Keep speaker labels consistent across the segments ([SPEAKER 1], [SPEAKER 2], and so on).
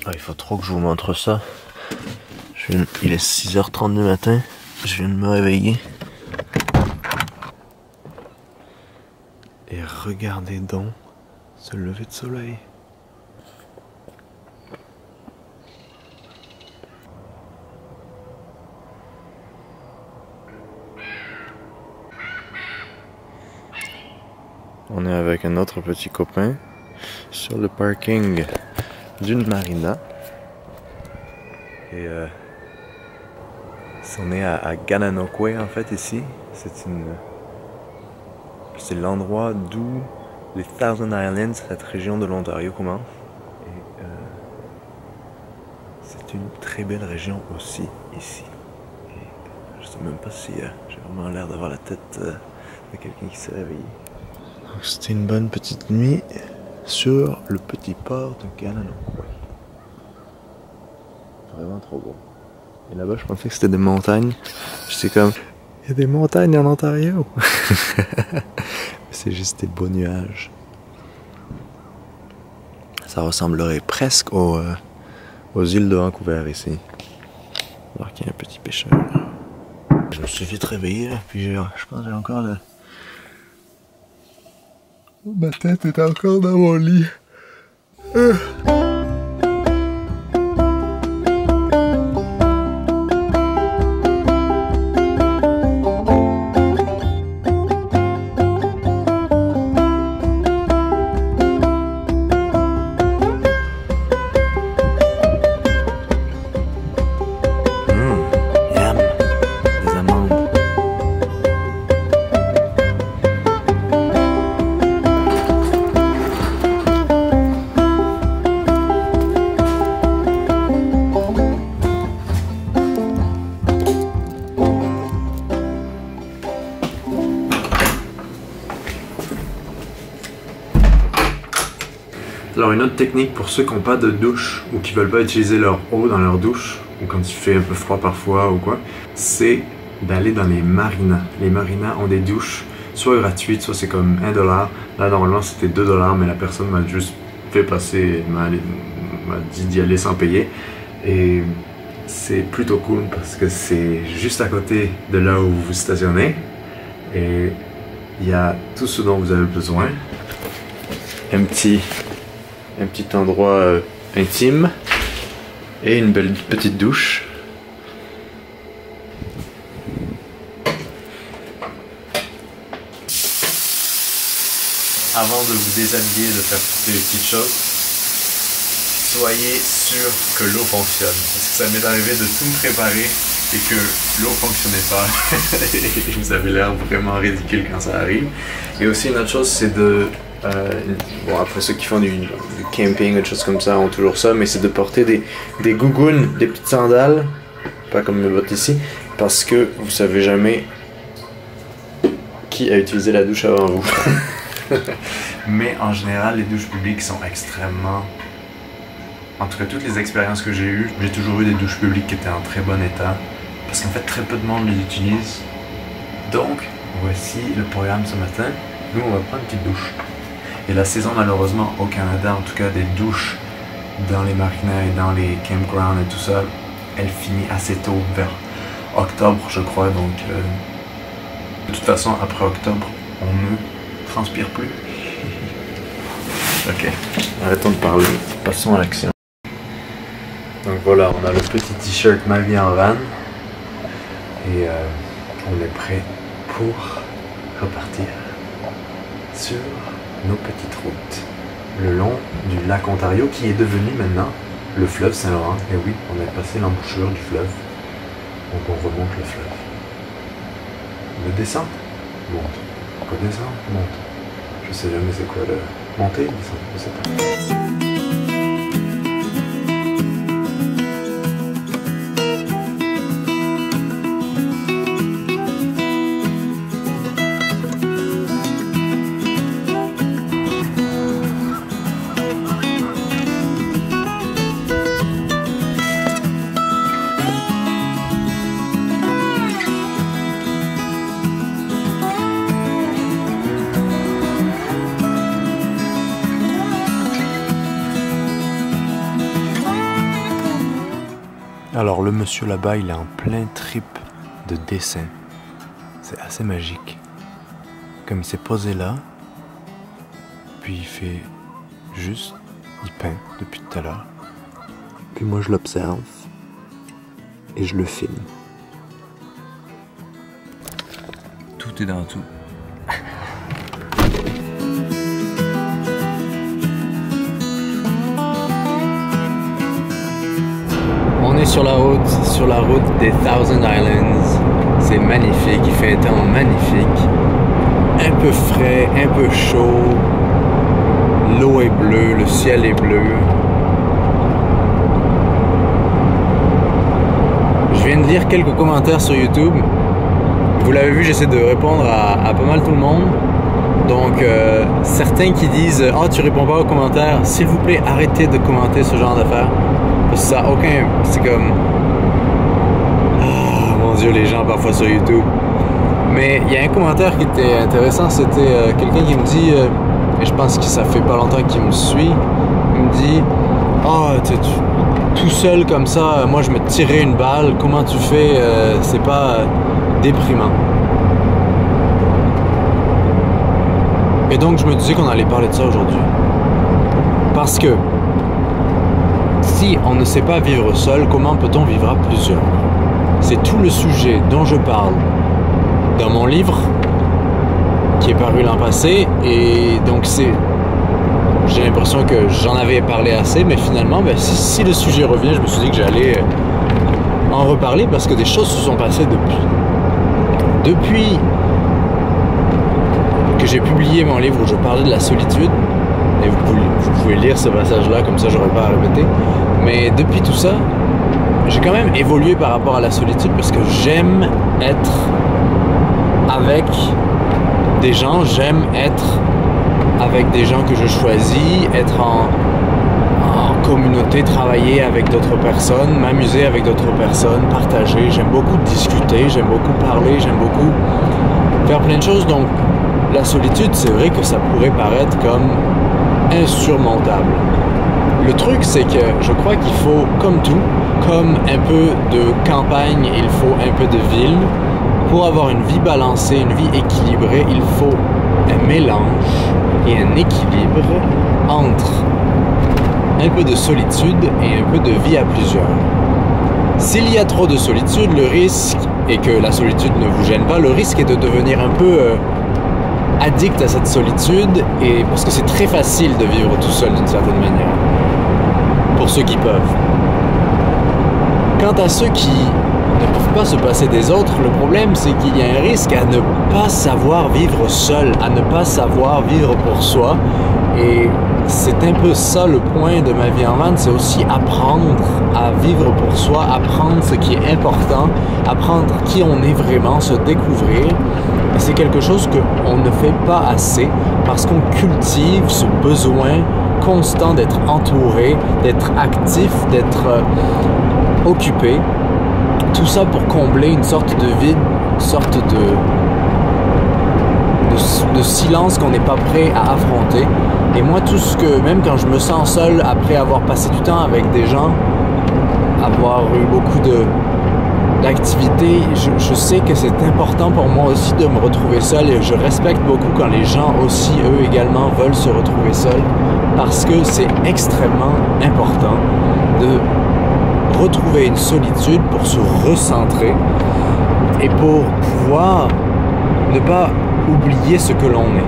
[SPEAKER 1] Ah, il faut trop que je vous montre ça. Il est 6h30 du matin. Je viens de me réveiller. Et regardez donc ce lever de soleil. On est avec un autre petit copain sur le parking d'une marina. Et on est à Gananoque en fait ici. C'est l'endroit d'où les Thousand Islands, cette région de l'Ontario, commence. Et c'est une très belle région aussi ici. Et je sais même pas si j'ai vraiment l'air d'avoir la tête de quelqu'un qui s'est réveillé. C'était une bonne petite nuit sur le petit port de Gananoque. Vraiment trop beau. Et là-bas, je pensais que c'était des montagnes. J'étais comme, il y a des montagnes en Ontario. C'est juste des beaux nuages. Ça ressemblerait presque aux îles de Vancouver ici. Alors qu'il y a un petit pêcheur. Je me suis vite réveillé, puis je pense que j'ai encore le... Ma tête est encore dans mon lit. Alors une autre technique pour ceux qui n'ont pas de douche ou qui veulent pas utiliser leur eau dans leur douche, ou quand il fait un peu froid parfois ou quoi, c'est d'aller dans les marinas. Les marinas ont des douches soit gratuites, soit c'est comme 1$. Là normalement c'était 2$, mais la personne m'a juste fait passer, m'a dit d'y aller sans payer. Et c'est plutôt cool parce que c'est juste à côté de là où vous vous stationnez. Et il y a tout ce dont vous avez besoin. Un petit endroit intime et une belle petite douche. Avant de vous déshabiller, de faire toutes les petites choses, soyez sûr que l'eau fonctionne. Parce que ça m'est arrivé de tout me préparer et que l'eau fonctionnait pas. Vous avez l'air vraiment ridicule quand ça arrive. Et aussi une autre chose, c'est de... bon, après ceux qui font du camping ou des choses comme ça ont toujours ça, mais c'est de porter des gougounes, des petites sandales, pas comme mes bottes ici, parce que vous savez jamais qui a utilisé la douche avant vous. Mais en général, les douches publiques sont extrêmement... En tout cas, toutes les expériences que j'ai eues, j'ai toujours eu des douches publiques qui étaient en très bon état, parce qu'en fait, très peu de monde les utilise. Donc, voici le programme ce matin. Nous, on va prendre une petite douche. Et la saison, malheureusement, au Canada, en tout cas, des douches dans les marinas et dans les campgrounds et tout ça, elle finit assez tôt, vers octobre, je crois. Donc, de toute façon, après octobre, on ne transpire plus. Ok, arrêtons de parler, passons à l'action. Donc voilà, on a le petit t-shirt Ma vie en van. Et on est prêt pour repartir sur nos petites routes le long du lac Ontario qui est devenu maintenant le fleuve Saint-Laurent. Et oui, on est passé l'embouchure du fleuve, donc on remonte le fleuve. Le descendre, monte. Redescendre, monte. Je sais jamais c'est quoi le monter, descendre, je sais pas. Alors le monsieur là-bas, il est en plein trip de dessin. C'est assez magique. Comme il s'est posé là, puis il fait juste, il peint depuis tout à l'heure. Puis moi je l'observe et je le filme. Tout est dans tout. On est sur la route des Thousand Islands. C'est magnifique, il fait un temps magnifique. Un peu frais, un peu chaud. L'eau est bleue, le ciel est bleu. Je viens de lire quelques commentaires sur YouTube. Vous l'avez vu, j'essaie de répondre à pas mal tout le monde. Donc, certains qui disent « Ah, tu réponds pas aux commentaires, s'il vous plaît, arrêtez de commenter ce genre d'affaires. » Parce que ça n'a aucun... C'est comme... Ah, mon Dieu, les gens parfois sur YouTube. Mais il y a un commentaire qui était intéressant, c'était quelqu'un qui me dit... et je pense que ça fait pas longtemps qu'il me suit. Il me dit « Ah, tout seul comme ça, moi je me tirais une balle, comment tu fais? C'est pas déprimant. » Et donc je me disais qu'on allait parler de ça aujourd'hui. Parce que si on ne sait pas vivre seul, comment peut-on vivre à plusieurs? C'est tout le sujet dont je parle dans mon livre qui est paru l'an passé. Et donc j'ai l'impression que j'en avais parlé assez, mais finalement, ben, si le sujet revient, je me suis dit que j'allais en reparler parce que des choses se sont passées depuis. Depuis que j'ai publié mon livre où je parlais de la solitude, et vous pouvez lire ce passage-là, comme ça j'aurais pas à répéter, mais depuis tout ça, j'ai quand même évolué par rapport à la solitude parce que j'aime être avec des gens, j'aime être avec des gens que je choisis, être en communauté, travailler avec d'autres personnes, m'amuser avec d'autres personnes, partager. J'aime beaucoup discuter, j'aime beaucoup parler, j'aime beaucoup faire plein de choses. Donc la solitude, c'est vrai que ça pourrait paraître comme insurmontable. Le truc, c'est que je crois qu'il faut, comme tout, comme un peu de campagne, il faut un peu de ville. Pour avoir une vie balancée, une vie équilibrée, il faut un mélange et un équilibre entre un peu de solitude et un peu de vie à plusieurs. S'il y a trop de solitude, le risque, et que la solitude ne vous gêne pas, le risque est de devenir un peu addict à cette solitude, et parce que c'est très facile de vivre tout seul d'une certaine manière, pour ceux qui peuvent. Quant à ceux qui ne peuvent pas se passer des autres, le problème c'est qu'il y a un risque à ne pas savoir vivre seul, à ne pas savoir vivre pour soi. Et c'est un peu ça le point de ma vie en van, c'est aussi apprendre à vivre pour soi, apprendre ce qui est important, apprendre qui on est vraiment, se découvrir. Et c'est quelque chose qu'on ne fait pas assez parce qu'on cultive ce besoin constant d'être entouré, d'être actif, d'être occupé. Tout ça pour combler une sorte de vide, une sorte de silence qu'on n'est pas prêt à affronter. Et moi, tout ce que, même quand je me sens seul, après avoir passé du temps avec des gens, avoir eu beaucoup d'activités, je sais que c'est important pour moi aussi de me retrouver seul, et je respecte beaucoup quand les gens aussi, eux également, veulent se retrouver seuls, parce que c'est extrêmement important de retrouver une solitude pour se recentrer et pour pouvoir ne pas oublier ce que l'on est.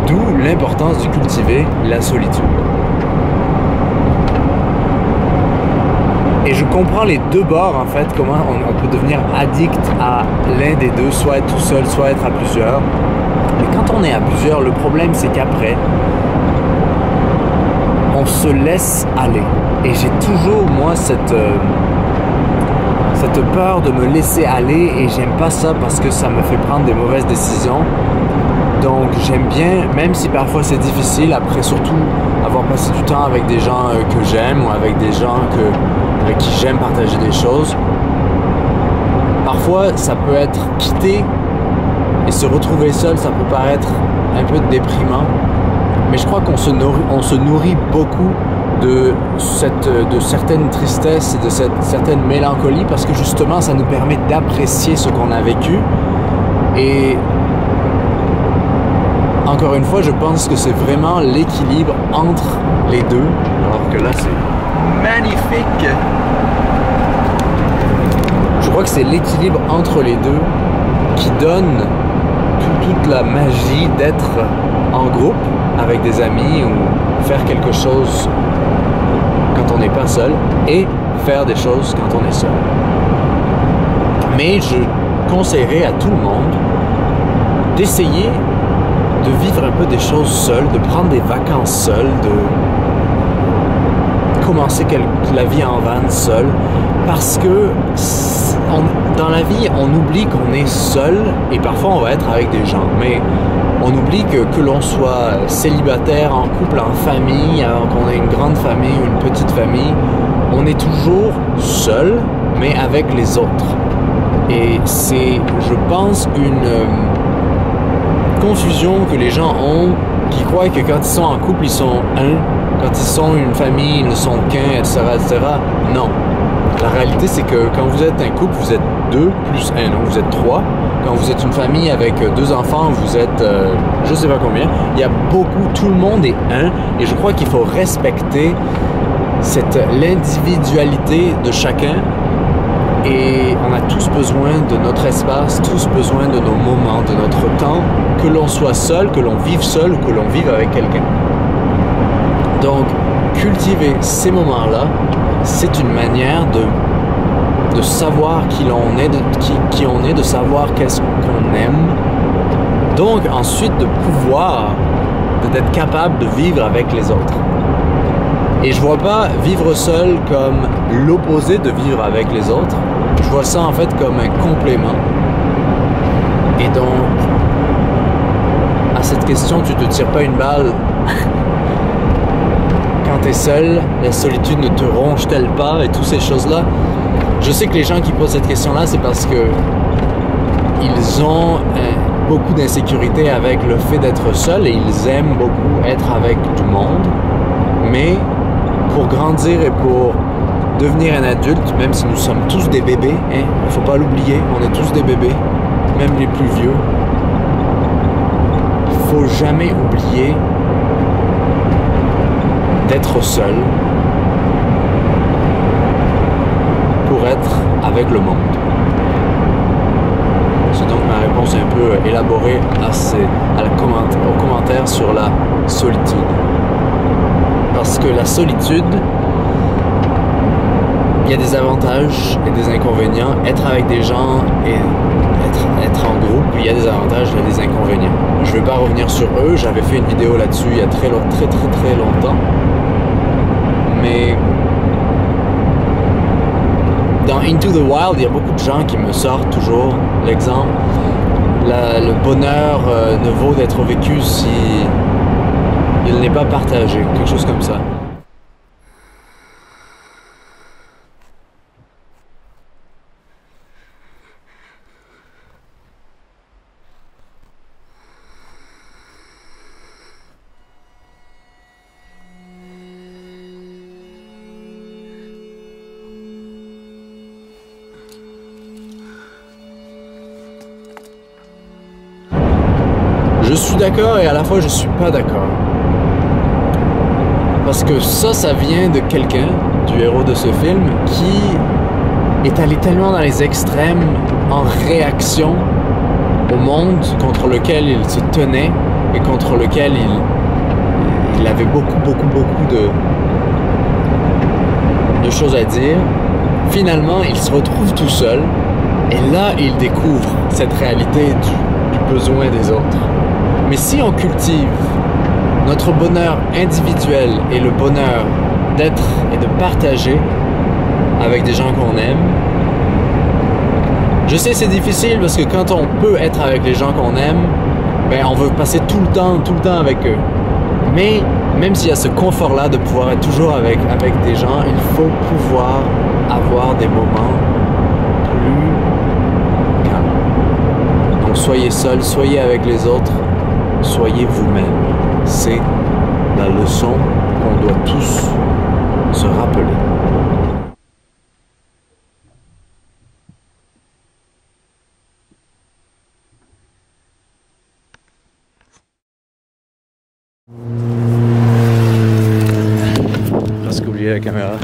[SPEAKER 1] D'où l'importance de cultiver la solitude. Et je comprends les deux bords en fait, comment on peut devenir addict à l'un des deux, soit être tout seul, soit être à plusieurs. Mais quand on est à plusieurs, le problème c'est qu'après, on se laisse aller. Et j'ai toujours, moi, cette peur de me laisser aller, et j'aime pas ça parce que ça me fait prendre des mauvaises décisions. Donc j'aime bien, même si parfois c'est difficile, après surtout avoir passé du temps avec des gens que j'aime, ou avec des gens avec qui j'aime partager des choses, parfois ça peut être quitter et se retrouver seul, ça peut paraître un peu déprimant.
[SPEAKER 2] Mais je crois qu'on se nourrit beaucoup de certaines tristesses et de cette certaine mélancolie parce que justement ça nous permet d'apprécier ce qu'on a vécu. Et encore une fois, je pense que c'est vraiment l'équilibre entre les deux. Alors que là, c'est magnifique. Je crois que c'est l'équilibre entre les deux qui donne toute la magie d'être en groupe avec des amis ou faire quelque chose quand on n'est pas seul et faire des choses quand on est seul. Mais je conseillerais à tout le monde d'essayer de vivre un peu des choses seul, de prendre des vacances seul, de commencer la vie en van seul, parce que dans la vie, on oublie qu'on est seul et parfois on va être avec des gens, mais on oublie que l'on soit célibataire, en couple, en famille, qu'on ait une grande famille ou une petite famille, on est toujours seul, mais avec les autres. Et c'est, je pense, une confusion que les gens ont, qui croient que quand ils sont en couple, ils sont un, quand ils sont une famille, ils ne sont qu'un, etc., etc. Non. La réalité, c'est que quand vous êtes un couple, vous êtes 2 plus 1, donc vous êtes 3. Quand vous êtes une famille avec 2 enfants, vous êtes je sais pas combien. Il y a beaucoup, tout le monde est un, et je crois qu'il faut respecter l'individualité de chacun. Et on a tous besoin de notre espace, tous besoin de nos moments, de notre temps, que l'on soit seul, que l'on vive seul ou que l'on vive avec quelqu'un. Donc, cultiver ces moments-là, c'est une manière de savoir qui l'on est, qui on est, de savoir qu'est-ce qu'on aime. Donc, ensuite, d'être capable de vivre avec les autres. Et je vois pas vivre seul comme l'opposé de vivre avec les autres. Je vois ça en fait comme un complément. Et donc, à cette question, tu te tires pas une balle. Quand tu es seul, la solitude ne te ronge-t-elle pas et toutes ces choses-là. Je sais que les gens qui posent cette question-là, c'est parce que ils ont beaucoup d'insécurité avec le fait d'être seul et ils aiment beaucoup être avec du monde. Mais pour grandir et pour devenir un adulte, même si nous sommes tous des bébés, il ne faut pas l'oublier, on est tous des bébés, même les plus vieux, il ne faut jamais oublier d'être seul pour être avec le monde. C'est donc ma réponse un peu élaborée au commentaire sur la solitude. Parce que la solitude, il y a des avantages et des inconvénients. Être avec des gens et être en groupe, il y a des avantages et des inconvénients. Je ne vais pas revenir sur eux, j'avais fait une vidéo là-dessus il y a très longtemps. Mais dans Into the Wild, il y a beaucoup de gens qui me sortent toujours l'exemple. Le bonheur ne vaut d'être vécu si il n'est pas partagé, quelque chose comme ça. Je suis d'accord et à la fois je suis pas d'accord. Parce que ça vient de quelqu'un, du héros de ce film, qui est allé tellement dans les extrêmes en réaction au monde contre lequel il se tenait et contre lequel il avait beaucoup de choses à dire. Finalement, il se retrouve tout seul et là, il découvre cette réalité du besoin des autres. Mais si on cultive notre bonheur individuel et le bonheur d'être et de partager avec des gens qu'on aime, je sais c'est difficile parce que quand on peut être avec les gens qu'on aime, ben on veut passer tout le temps avec eux. Mais même s'il y a ce confort-là de pouvoir être toujours avec des gens, il faut pouvoir avoir des moments plus calmes. Donc soyez seul, soyez avec les autres, soyez vous-même. C'est la leçon qu'on doit tous se rappeler. Presque oublié la caméra.